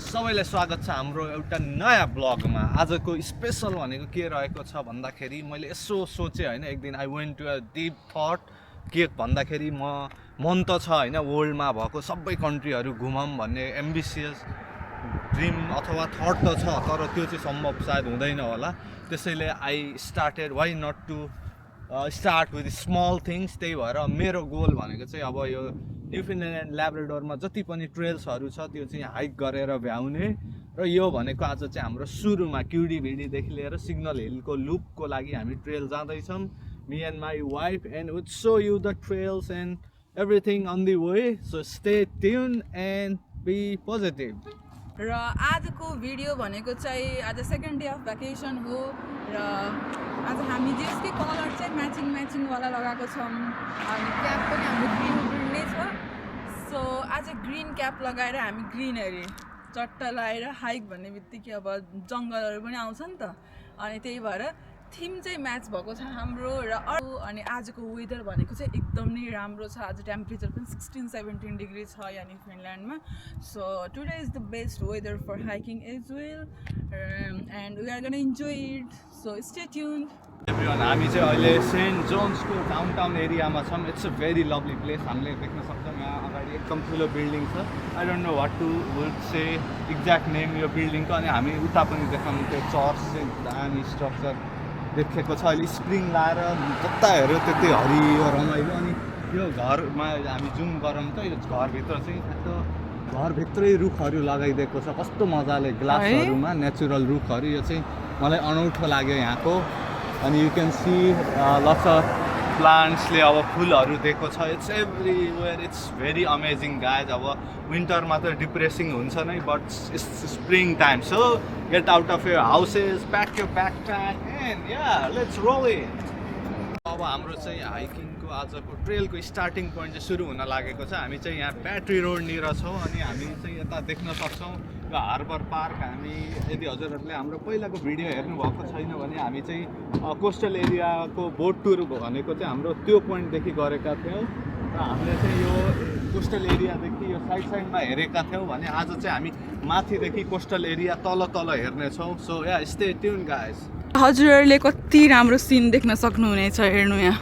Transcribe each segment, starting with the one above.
सबैलाई स्वागत छ हाम्रो एउटा नयाँ ब्लगमा। आजको स्पेशल भनेको के रहेको छ भन्दाखेरि मैले यसो सोचेँ होइन, एक दिन I went to a deep thought के भन्दाखेरि मन त छ होइन, वर्ल्डमा भएको सबै कन्ट्रीहरू घुमौँ भन्ने एम्बिसियस ड्रिम अथवा थट त छ, तर त्यो चाहिँ सम्भव सायद हुँदैन होला। त्यसैले I started why not to start with small things. त्यही भएर मेरो गोल भनेको चाहिँ अब यो न्युफाउन्डल्यान्ड ल्याब्राडोरमा जति पनि ट्रेल्सहरू छ त्यो चाहिँ हाइक गरेर भ्याउने, र यो भनेको आज चाहिँ हाम्रो सुरुमा क्युडीभिडीदेखि लिएर सिग्नल हिलको लुपको लागि हामी ट्रेल जाँदैछौँ, me and my wife, and will show you the trails and everything on the way. So stay tune and be positive. र आजको भिडियो भनेको चाहिँ आज सेकेन्ड डे अफ भ्याकेसन हो, र आज हामी जसकै कलर चाहिँ म्याचिङवाला लगाएको छौँ, अनि क्याप पनि हाम्रो ग्रिन नै छ। सो आज ग्रिन क्याप लगाएर हामी ग्रिनरी चट्टा लगाएर हाइक भन्ने बित्तिकै अब जङ्गलहरू पनि आउँछ नि त, अनि त्यही भएर थिम चाहिँ म्याच भएको छ हाम्रो। र अरू अनि आजको वेदर भनेको चाहिँ एकदम नै राम्रो छ। आज टेम्परेचर पनि 16-17 डिग्री छ यहाँ न्युफाउन्डल्यान्डमा। So today is the best weather for hiking as well, and we are gonna enjoy it. So stay tuned everyone. हामी चाहिँ अहिले सेन्ट जोन्सको डाउनटाउन एरियामा छौँ। It's a very lovely place. हामीले देख्न सक्छौँ यहाँ अगाडि एकदम ठुलो बिल्डिङ छ। I don't know what to would say exact name यो बिल्डिङको। अनि हामी उता पनि देखाउँ त्यो चर्च चाहिँ दामी स्ट्रक्चर देखेको छ। अहिले स्प्रिङ लाएर जता हेऱ्यो त्यति हरियो रमाइलो। अनि यो घरमा हामी जुम गरौँ त, यो घरभित्र चाहिँ त्यो घरभित्रै रुखहरू लगाइदिएको छ कस्तो मजाले, ग्लासहरूमा नेचुरल रुखहरू। यो चाहिँ मलाई अनौठो लाग्यो यहाँको। अनि you can see lots of प्लान्ट्सले अब फुलहरू दिएको छ। It's everywhere, it's very amazing guys. अब विन्टरमा त डिप्रेसिङ हुन्छ नै, but it's spring time. So get out of your houses, pack your backpack and yeah let's roll it. अब हाम्रो चाहिँ हाइकिङको आजको ट्रेलको स्टार्टिङ पोइन्ट चाहिँ सुरु हुन लागेको छ। हामी चाहिँ यहाँ ब्याट्री रोडनिर छौँ, अनि हामी चाहिँ यता देख्न सक्छौँ यो हार्बर पार्क। हामी यदि हजुरहरूले हाम्रो पहिलाको भिडियो हेर्नुभएको छैन भने हामी चाहिँ कोस्टल एरियाको बोट टुर भनेको चाहिँ हाम्रो त्यो पोइन्टदेखि गरेका थियौँ, र हामीले चाहिँ यो कोस्टल एरियादेखि यो साइडमा हेरेका थियौँ भने आज चाहिँ हामी माथिदेखि कोस्टल एरिया तल हेर्नेछौँ। सो या स्टे ट्युन गाइज। हजुरहरूले कति राम्रो सिन देख्न सक्नुहुनेछ, हेर्नु यहाँ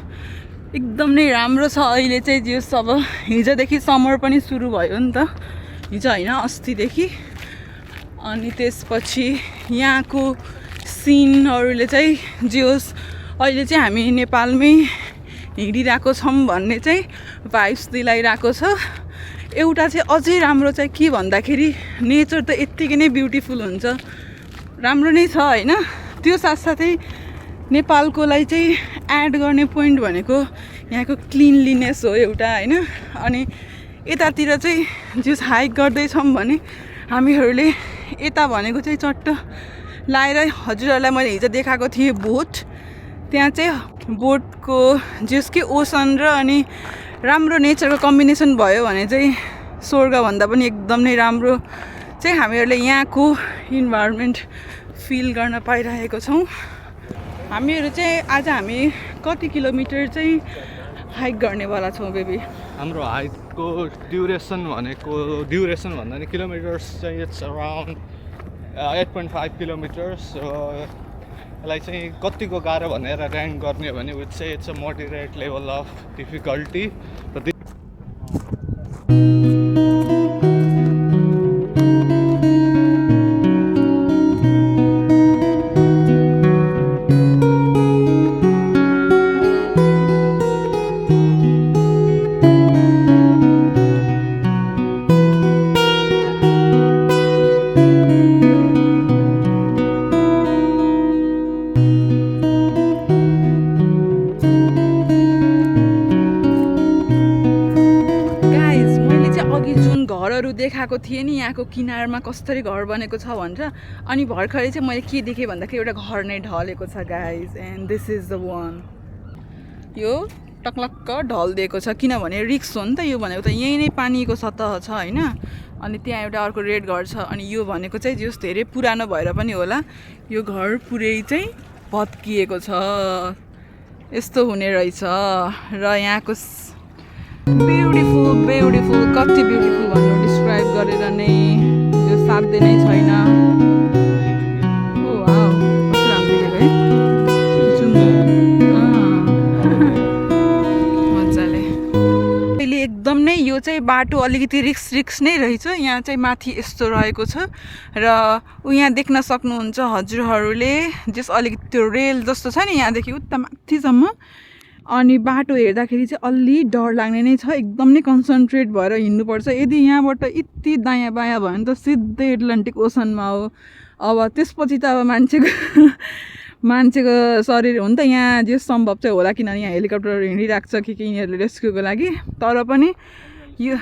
एकदम नै राम्रो छ। अहिले चाहिँ जियोस् अब हिजोदेखि समर पनि सुरु भयो नि त, हिजो होइन अस्तिदेखि। अनि त्यसपछि यहाँको सिनहरूले चाहिँ जियोस् अहिले चाहिँ हामी नेपालमै हिँडिरहेको छौँ भन्ने चाहिँ भाइब्स दिलाइरहेको छ। एउटा चाहिँ अझै राम्रो चाहिँ के भन्दाखेरि नेचर त यत्तिकै नै ब्युटिफुल हुन्छ, राम्रो नै छ होइन। त्यो साथसाथै नेपालकोलाई चाहिँ एड गर्ने पोइन्ट भनेको यहाँको क्लिनलिनेस हो एउटा होइन। अनि यतातिर चाहिँ जस हाइक गर्दैछौँ भने हामीहरूले यता भनेको चाहिँ चट्ट लाएर, हजुरहरूलाई मैले हिजो देखाएको थिएँ बोट, त्यहाँ चाहिँ बोटको जसकै ओसन र अनि राम्रो नेचरको कम्बिनेसन भयो भने चाहिँ स्वर्गभन्दा पनि एकदम नै राम्रो चाहिँ हामीहरूले यहाँको इन्भाइरोमेन्ट फिल गर्न पाइरहेको छौँ। हामीहरू चाहिँ आज हामी कति किलोमिटर चाहिँ हाइक गर्नेवाला छौँ बेबी? हाम्रो हाइकको ड्युरेसन भन्दा नि किलोमिटर्स चाहिँ इट्स अराउन्ड 8.5 किलोमिटर्स। यसलाई चाहिँ कतिको गाह्रो भनेर ऱ्याङ्क गर्ने भने विथ चाहिँ it's a moderate level of difficulty. घरहरू देखाएको थिएँ नि यहाँको किनारमा कसरी घर बनेको छ भनेर, अनि भर्खरै चाहिँ मैले के देखेँ भन्दाखेरि एउटा घर नै ढलेको छ guys, and this is the one. यो टक्लक्क ढलिदिएको छ किनभने रिक्स हो नि त, यो भनेको त यही नै पानीको सतह छ होइन। अनि त्यहाँ एउटा अर्को रेड घर छ, अनि यो भनेको चाहिँ जस धेरै पुरानो भएर पनि होला यो घर पुरै चाहिँ भत्किएको छ, यस्तो हुने रहेछ। र यहाँको ब्युटिफुल कति ब्युटिफुल भन्नु डिस्क्राइब गरेर नै यो लाग्दै नै छैन। ओ वाउ, कस्तो राम्रो देखेको है। मजाले अहिले एकदम नै यो चाहिँ बाटो अलिकति रिक्स नै रहेछ। यहाँ चाहिँ माथि यस्तो रहेको छ र यहाँ देख्न सक्नुहुन्छ हजुरहरूले जस अलिकति त्यो रेल जस्तो छ नि यहाँदेखि उता माथिसम्म। अनि बाटो हेर्दाखेरि चाहिँ अलि डर लाग्ने नै छ, एकदम नै कन्सन्ट्रेट भएर हिँड्नुपर्छ। यदि यहाँबाट यति दायाँ बायाँ भयो भने त सिधै एटलान्टिक ओसनमा हो। अब त्यसपछि त अब मान्छेको शरीर हो नि त, यहाँ जे सम्भव चाहिँ होला, किनभने यहाँ हेलिकप्टरहरू हिँडिरहेको छ कि यिनीहरूले रेस्क्युको लागि। तर पनि यो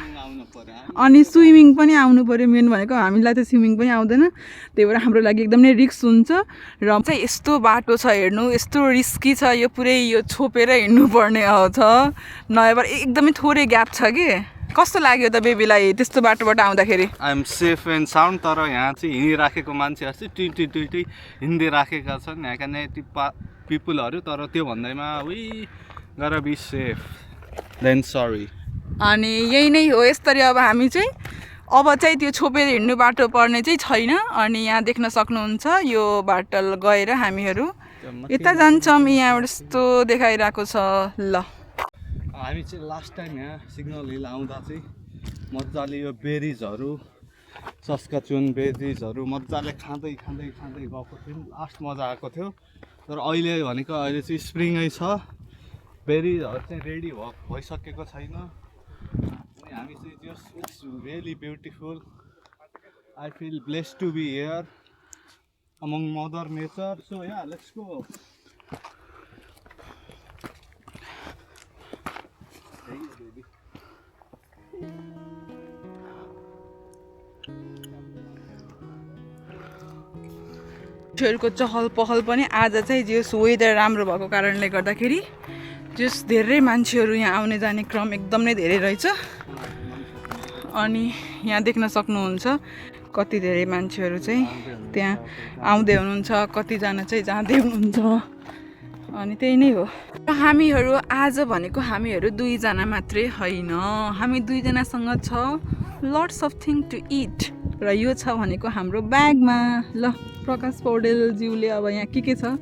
अनि स्विमिङ पनि आउनु पऱ्यो। मेन भनेको हामीलाई त स्विमिङ पनि आउँदैन, त्यही भएर हाम्रो लागि एकदम नै रिस्क हुन्छ। र चाहिँ यस्तो बाटो छ हेर्नु, यस्तो रिस्की छ, यो पुरै यो छोपेर हिँड्नुपर्ने छ, नभए एकदमै थोरै ग्याप छ कि। कस्तो लाग्यो त बेबीलाई त्यस्तो बाटोबाट आउँदाखेरि? I am safe and sound. तर यहाँ चाहिँ हिँडिराखेको मान्छेहरू चाहिँ टुइटी हिँडिराखेका छन् यहाँका नेटिभ पिपुलहरू। तर त्यो भन्दैमा वी गरा बी सेफ देन सरी। अनि यही नै हो, यसरी अब हामी चाहिँ त्यो छोपेर हिँड्नु बाटो पर्ने चाहिँ छैन। अनि यहाँ देख्न सक्नुहुन्छ यो बाटो गएर हामीहरू यता जान्छौँ। यहाँबाट यस्तो देखाइरहेको छ। ल हामी चाहिँ लास्ट टाइम यहाँ सिग्नल हिल आउँदा चाहिँ मजाले यो बेरिजहरू, सस्काचुन बेरिजहरू मजाले खाँदै गएको थियौँ। लास्ट मजा आएको थियो। तर अहिले भनेको अहिले चाहिँ स्प्रिङै छ, बेरिजहरू चाहिँ रेडी भइसकेको छैन। अनि हामी चाहिँ just it's really beautiful. I feel blessed to be here among mother nature. So yeah let's go. मान्छेहरूको चहल पहल पनि आज चाहिँ जस वेदर राम्रो भएको कारणले गर्दाखेरि जस धेरै मान्छेहरू यहाँ आउने जाने क्रम एकदम नै धेरै रहेछ। अनि यहाँ देख्न सक्नुहुन्छ कति धेरै मान्छेहरू चाहिँ त्यहाँ आउँदै हुनुहुन्छ, कतिजना चाहिँ जाँदै हुनुहुन्छ। अनि त्यही नै हो। र हामीहरू आज भनेको हामीहरू दुईजना मात्रै होइन, हामी दुईजनासँग छ lots of thing to it. र यो छ भनेको हाम्रो ब्यागमा। ल प्रकाश पौडेलज्यूले अब यहाँ के छ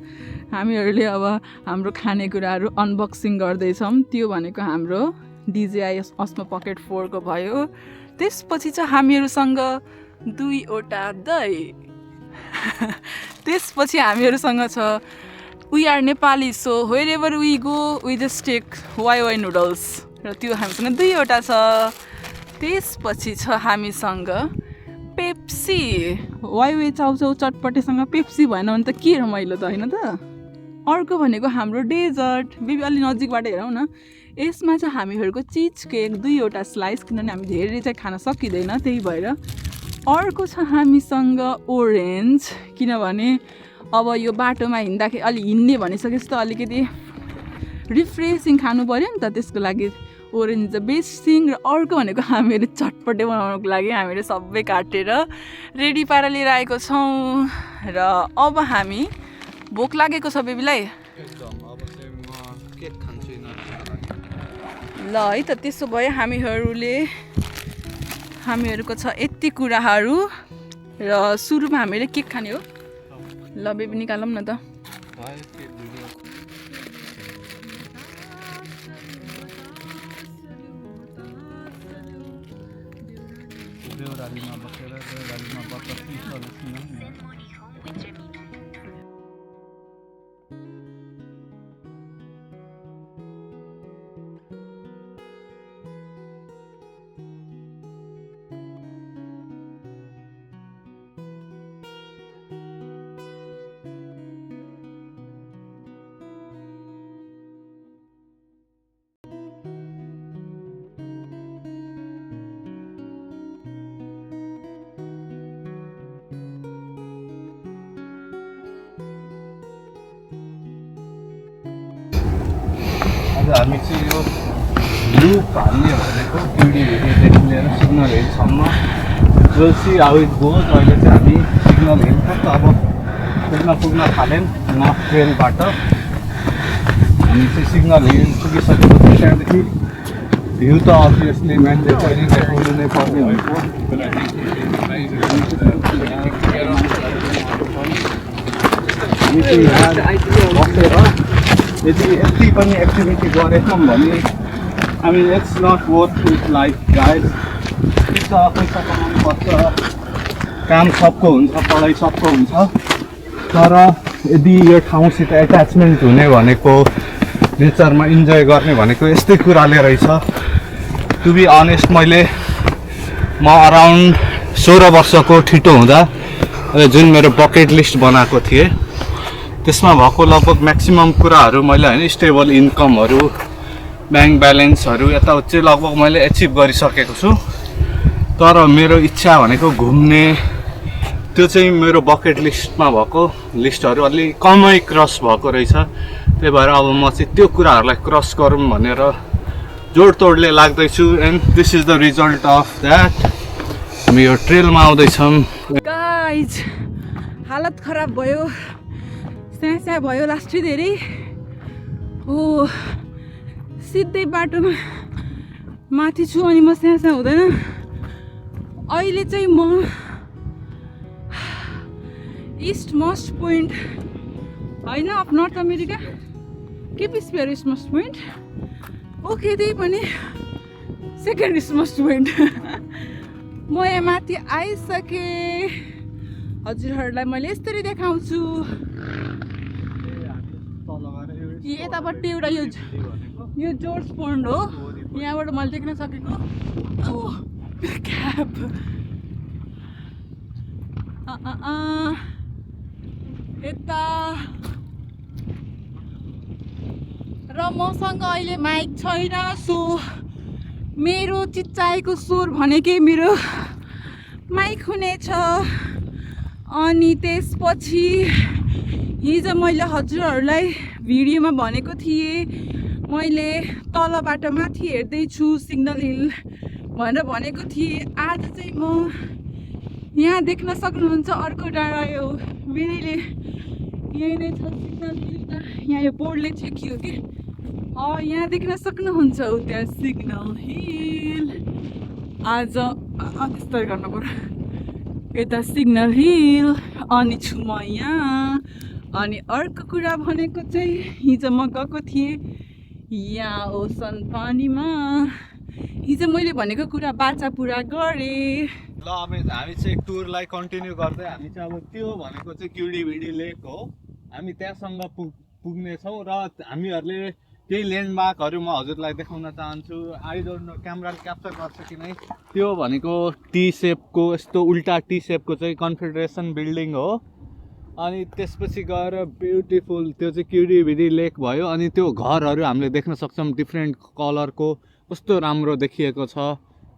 हामीहरूले अब हाम्रो खानेकुराहरू अनबक्सिङ गर्दैछौँ। त्यो भनेको हाम्रो DJI Osmo Pocket 4 को भयो। त्यसपछि चाहिँ हामीहरूसँग 2वटा दही। त्यसपछि हामीहरूसँग छ we are Nepali, so wherever we go we just take Wai noodles. र त्यो हामीसँग 2वटा छ। त्यसपछि छ हामीसँग पेप्सी। वाई चाउचाउ चटपटेसँग पेप्सी भएन भने त के रमाइलो त, होइन त। अर्को भनेको हाम्रो डेजर्ट। बेबी अलि नजिकबाट हेरौँ न। यसमा चाहिँ हामीहरूको चिज केक 2वटा स्लाइस, किनभने हामी धेरै चाहिँ खान सकिँदैन, त्यही भएर। अर्को छ हामीसँग ओरेन्ज, किनभने अब यो बाटोमा हिँड्दाखेरि अलि हिँड्ने भनिसकेपछि त अलिकति रिफ्रेसिङ खानु पऱ्यो नि त, त्यसको लागि ओरेन्ज द बेस्ट थिङ। र अर्को भनेको हामीहरू चटपटे बनाउनुको लागि हामीहरू सबै काटेर रेडी पारेर लिएर आएको छौँ। र अब हामी भोक लागेको छ बेबीलाई। ल है त, त्यसो भए हामीहरूको छ यति कुराहरू। र सुरुमा हामीले केक खाने हो। ल बेबी निकालौँ न त। हामी चाहिँ यो लुप हाल्ने भनेको ब्युटीदेखि लिएर सिग्नल हिलसम्म जोसी हाउ इट गोज। अहिले चाहिँ हामी सिग्नल हिल त अब पुग्न थाल्यौँ नर्थ ट्रेलबाट। हामी चाहिँ सिग्नल हिल पुगिसकेपछि त्यहाँदेखि भ्यू त अभियसली मान्छे पहिले देखाउनु नै पर्ने भएको। हामी चाहिँ यहाँ बसेर यति पनि एक्टिभिटी गरेछौँ भने हामी it's not worth it life guys. पैसा कमाउनु पर्छ, काम सबको हुन्छ, पढाइ सबको हुन्छ, तर यदि यो ठाउँसित एट्याचमेन्ट हुने भनेको नेचरमा इन्जोय गर्ने भनेको यस्तै कुराले रहेछ। टु बी अनेस्ट म अराउन्ड 16 वर्षको ठिटो हुँदा जुन मेरो बकेट लिस्ट बनाएको थिएँ त्यसमा भएको लगभग म्याक्सिमम कुराहरू मैले होइन स्टेबल इन्कमहरू, ब्याङ्क ब्यालेन्सहरू यताउति चाहिँ लगभग मैले एचिभ गरिसकेको छु। तर मेरो इच्छा भनेको घुम्ने, त्यो चाहिँ मेरो बकेट लिस्टमा भएको लिस्टहरू अलि कमै क्रस भएको रहेछ। त्यही भएर अब म चाहिँ त्यो कुराहरूलाई क्रस गरौँ भनेर जोडतोडले लाग्दैछु। And this is the result of that. हामी यो ट्रेलमा आउँदैछौँ। गाइज हालत खराब भयो, स्याँ भयो लास्टै धेरै। हो सिधै बाटोमा माथि छु अनि म स्याँ हुँदैन। अहिले चाहिँ म इस्ट मस्ट पोइन्ट होइन अफ नर्थ अमेरिका, के पिस्पेयर इस्ट मस्ट पोइन्ट, ओके त्यही पनि सेकेन्ड इस्ट मस्ट पोइन्ट। म यहाँ माथि आइसकेँ, हजुरहरूलाई मैले यसरी देखाउँछु। यतापट्टि एउटा यो जोर्ज पोन्ड हो, यहाँबाट मैले देख्न सकेको क्याब। यता र मसँग अहिले माइक छैन, सो मेरो चिच्चाएको स्वर भनेकै मेरो माइक हुनेछ। अनि त्यसपछि हिजो मैले हजुरहरूलाई भिडियोमा भनेको थिएँ, मैले तलबाट माथि हेर्दैछु सिग्नल हिल भनेर भनेको थिएँ। आज चाहिँ म यहाँ देख्न सक्नुहुन्छ अर्को डाँडा यो मेरैले यही नै छ सिग्नल हिल। यहाँ यो बोर्डले छेकियो कि यहाँ देख्न सक्नुहुन्छ त्यहाँ सिग्नल हिल। आज यस्तै गर्नु पर्यो, यता सिग्नल हिल अनि छु म यहाँ। अनि अर्को कुरा भनेको चाहिँ हिजो म गएको थिएँ यहाँ ओसन पानीमा। हिजो मैले भनेको कुरा बाचा पुरा गरेँ। ल अब हामी चाहिँ टुरलाई कन्टिन्यू गर्दै हामी चाहिँ अब त्यो भनेको चाहिँ क्युडिभिडी लेक हो, हामी त्यहाँसँग पुग्नेछौँ। र हामीहरूले केही ल्यान्डमार्कहरू म हजुरलाई देखाउन चाहन्छु। आई डोन्ट नो क्यामेराले क्याप्चर गर्छ कि नै। त्यो भनेको टी सेपको, यस्तो उल्टा टी सेपको चाहिँ कन्फेडरेसन बिल्डिङ हो। अनि त्यसपछि गएर ब्युटिफुल त्यो चाहिँ क्युडिभिडी लेक भयो। अनि त्यो घरहरू हामीले देख्न सक्छौँ डिफ्रेन्ट कलरको, कस्तो राम्रो देखिएको छ।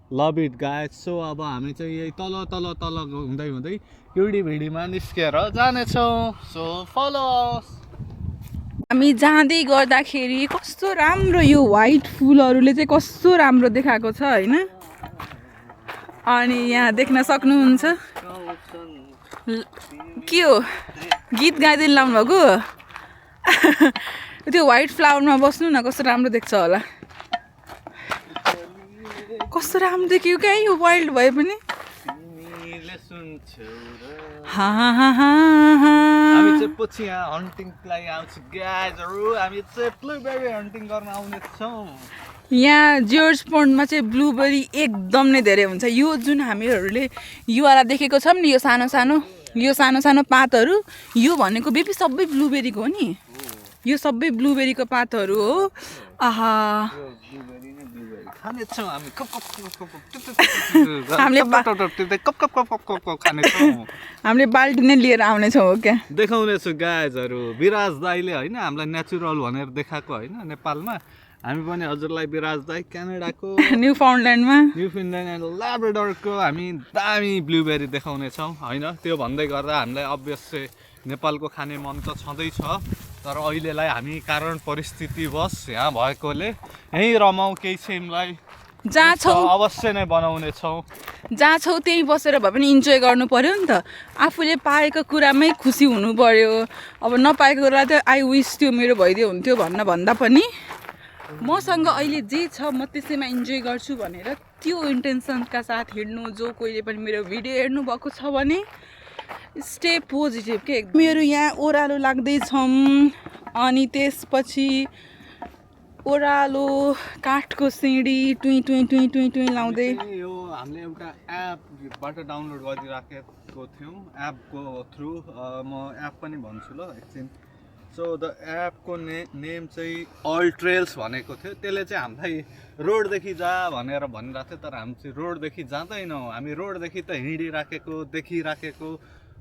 Love it guys. सो अब हामी चाहिँ यही तल हुँदै हुँदै क्युडिभिडीमा निस्केर जानेछौँ। सो फलो अस। हामी जाँदै गर्दाखेरि कस्तो राम्रो यो व्हाइट फुलहरूले चाहिँ कस्तो राम्रो देखाएको छ होइन। अनि यहाँ देख्न सक्नुहुन्छ के हो गीत गाइदिनु लाउनु भएको त्यो व्हाइट फ्लावरमा बस्नु न, कस्तो राम्रो देख्छ होला। कस्तो राम्रो देखियो क्या यो वाइल्ड भए पनि। हामी चाहिँ पछि यहाँ हन्टिङलाई आउँछु गाइजहरू। हामी चाहिँ ब्लुबेरी हन्टिङ गर्न आउनेछौँ। यहाँ जर्ज पोन्डमा चाहिँ ब्लुबेरी एकदम नै धेरै हुन्छ। यो जुन हामीहरूले योवाला देखेको छौँ नि, यो सानो सानो पातहरू, यो भनेको बेबी सबै ब्लुबेरीको हो नि। यो सबै ब्लुबेरीको पातहरू हो। आहा हामीले बाल्टी नै लिएर आउनेछौँ हो क्या। देखाउनेछु गाइजहरू। विराज दाईले होइन हामीलाई नेचुरल भनेर देखाएको होइन नेपालमा। हामी पनि हजुरलाई विराज दाई क्यानाडाको न्युफाउन्डल्यान्डमा न्युफाउन्डल्यान्ड एन्ड ल्याब्राडोरको हामी दामी ब्लुबेरी देखाउनेछौँ होइन। त्यो भन्दै गर्दा हामीलाई अभियसली नेपालको खाने मन त छँदैछ, तर अहिलेलाई हामी कारण परिस्थितिवश यहाँ भएकोले यहीँ रमाउँ, केही सेमलाई जहाँ छौ अवश्य नै बनाउनेछौँ। जहाँ छौ त्यहीँ बसेर भए पनि इन्जोय गर्नु पर्यो नि त। आफूले पाएको कुरामै खुसी हुनु पर्यो। अब नपाएको कुरा त आई विस त्यो मेरो भइदियो हुन्थ्यो भन्दा पनि मसँग अहिले जे छ म त्यसैमा इन्जोय गर्छु भनेर त्यो इन्टेन्सनका साथ हिँड्नु। जो कोहीले पनि मेरो भिडियो हेर्नु भएको छ भने स्टे पोजिटिभ के मेरो यहाँ ओह्रालो लाग्दैछौँ अनि त्यसपछि ओह्रालो काठको सिँढी टुई टुई टुई टुई टुई लाउँदै यो हामीले एउटा एपबाट डाउनलोड गरिराखेको थियौँ एपको थ्रु म एप पनि भन्छु ल एकछिन सो द एपको नेम चाहिँ अल ट्रेल्स भनेको थियो त्यसले चाहिँ हामीलाई रोडदेखि जा भनेर भनिरहेको थियो तर हामी चाहिँ रोडदेखि जाँदैनौँ हामी रोडदेखि त हिँडिराखेको देखिराखेको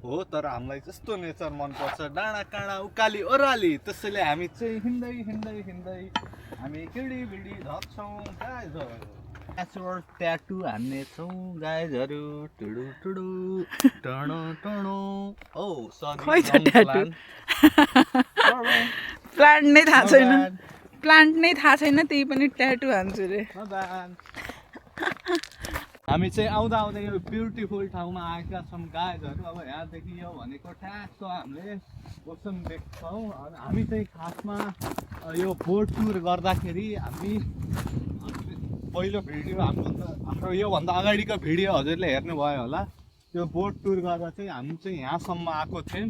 हो तर हामीलाई त्यस्तो नेचर मनपर्छ डाँडा काँडा उकाली ओह्राली त्यसैले हामी चाहिँ हिँड्दै हिँड्दै हिँड्दै हामी किडीबिडी धर्छौँ गाइजहरू नेचुरल ट्याटु हान्नेछौँ गाइजहरू टुडु टुडु टणो टणो ओ खोइ त ट्याटु प्लान्ट नै थाहा छैन प्लान्ट नै थाहा छैन त्यही पनि ट्याटु हान्छु रे हामी चाहिँ आउँदा आउँदै यो ब्युटिफुल ठाउँमा आएका छौँ गाइजहरू अब यहाँदेखि यो भनेको ठ्याक्क हामीले ओसन देख्छौँ अनि हामी चाहिँ खासमा यो बोट टुर गर्दाखेरि हामी पहिलो भिडियो हाम्रो योभन्दा अगाडिको भिडियो हजुरले हेर्नुभयो होला त्यो बोट टुर गर्दा चाहिँ हामी चाहिँ यहाँसम्म आएको थियौँ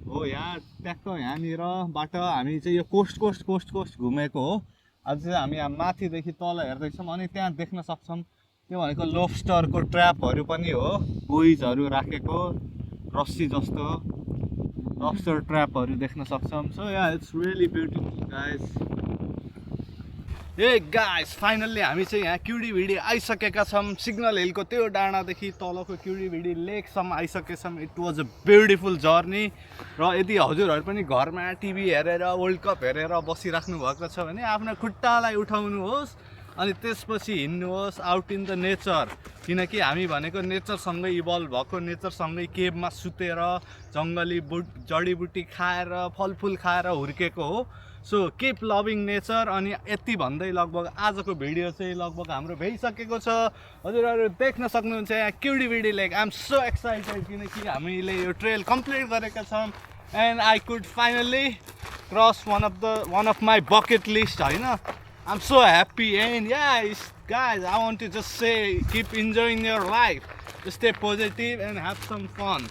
हो यहाँ ट्याक्क यहाँनिरबाट हामी चाहिँ यो कोस्ट घुमेको हो आज चाहिँ हामी यहाँ माथिदेखि तल हेर्दैछौँ अनि त्यहाँ देख्न सक्छौँ त्यो भनेको लोब्स्टरको ट्र्यापहरू पनि हो बुइजहरू राखेको रस्सी जस्तो लब्स्टर ट्र्यापहरू देख्न सक्छौँ so yeah it's really beautiful guys A guys finally हामी चाहिँ यहाँ क्युडीभिडी आइसकेका छौँ सिग्नल हिलको त्यो डाँडादेखि तलको क्युडीभिडी लेकसम्म आइसकेछौँ it was a beautiful journey र यदि हजुरहरू पनि घरमा टिभी हेरेर वर्ल्ड कप हेरेर बसिराख्नु भएको छ भने आफ्नो खुट्टालाई उठाउनुहोस् अनि त्यसपछि हिँड्नुहोस् आउट इन द नेचर किनकि हामी भनेको नेचरसँगै इभल्भ भएको नेचरसँगै केभमा सुतेर जङ्गली जडीबुटी खाएर फलफुल खाएर हुर्केको हो सो किप लभिङ नेचर अनि यति भन्दै लगभग आजको भिडियो चाहिँ लगभग हाम्रो भइसकेको छ हजुरहरू देख्न सक्नुहुन्छ यहाँ क्युडीभिडी लेक आइ एम सो एक्साइटेड किनकि हामीले यो ट्रेल कम्प्लिट गरेका छौँ and I could finally cross one of my bucket list होइन I'm so happy and yeah guys I want to just say keep enjoying your life, stay positive and have some fun.